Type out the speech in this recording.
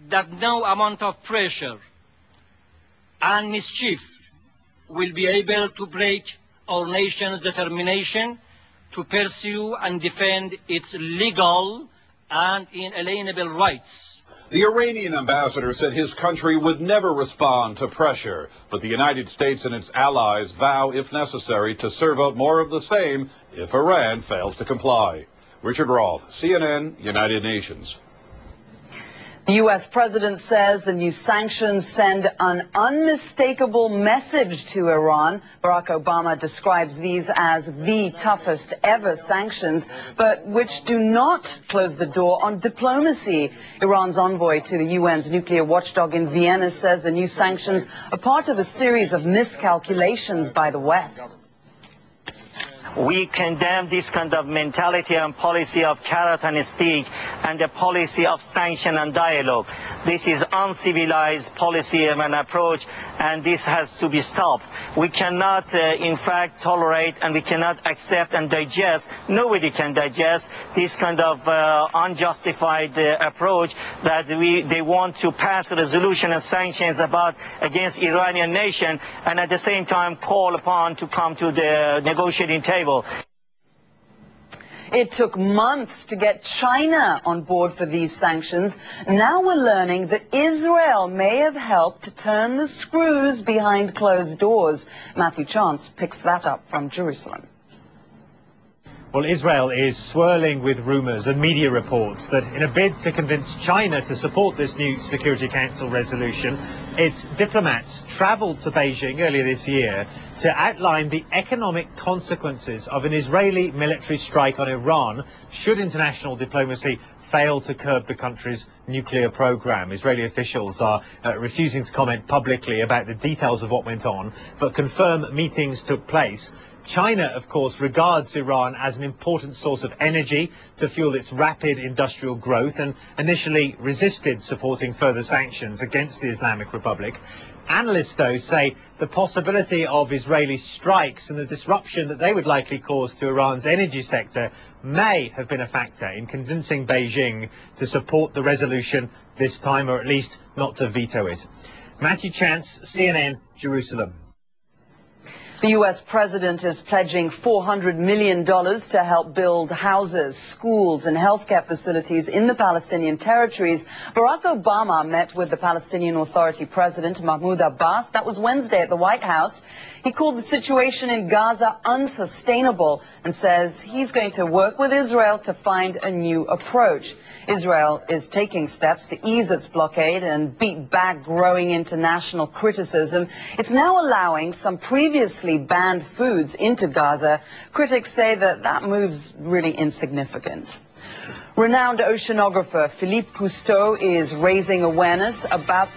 that no amount of pressure and mischief will be able to break our nation's determination to pursue and defend its legal and inalienable rights. The Iranian ambassador said his country would never respond to pressure, but the United States and its allies vow, if necessary, to serve up more of the same if Iran fails to comply. Richard Roth, CNN, United Nations. The U.S. president says the new sanctions send an unmistakable message to Iran. Barack Obama describes these as the toughest ever sanctions, but which do not close the door on diplomacy. Iran's envoy to the UN's nuclear watchdog in Vienna says the new sanctions are part of a series of miscalculations by the West. We condemn this kind of mentality and policy of carrot and stick and the policy of sanction and dialogue. This is uncivilized policy and approach, and this has to be stopped. We cannot, in fact, tolerate, and we cannot accept and digest. Nobody can digest this kind of unjustified approach that they want to pass a resolution and sanctions against Iranian nation, and at the same time call upon to come to the negotiating table. It took months to get China on board for these sanctions. Now we're learning that Israel may have helped to turn the screws behind closed doors. Matthew Chance picks that up from Jerusalem. Well, Israel is swirling with rumours and media reports that in a bid to convince China to support this new Security Council resolution, its diplomats travelled to Beijing earlier this year to outline the economic consequences of an Israeli military strike on Iran should international diplomacy fail to curb the country's nuclear program. Israeli officials are refusing to comment publicly about the details of what went on, but confirm meetings took place. China, of course, regards Iran as an important source of energy to fuel its rapid industrial growth and initially resisted supporting further sanctions against the Islamic Republic. Analysts, though, say the possibility of Israeli strikes and the disruption that they would likely cause to Iran's energy sector may have been a factor in convincing Beijing to support the resolution this time, or at least not to veto it. Matthew Chance, CNN, Jerusalem. The U.S. president is pledging $400 million to help build houses, schools and healthcare facilities in the Palestinian territories. Barack Obama met with the Palestinian Authority President Mahmoud Abbas. That was Wednesday at the White House. He called the situation in Gaza unsustainable and says he's going to work with Israel to find a new approach. Israel is taking steps to ease its blockade and beat back growing international criticism. It's now allowing some previously banned foods into Gaza. Critics say that that move's really insignificant. Renowned oceanographer Philippe Cousteau is raising awareness about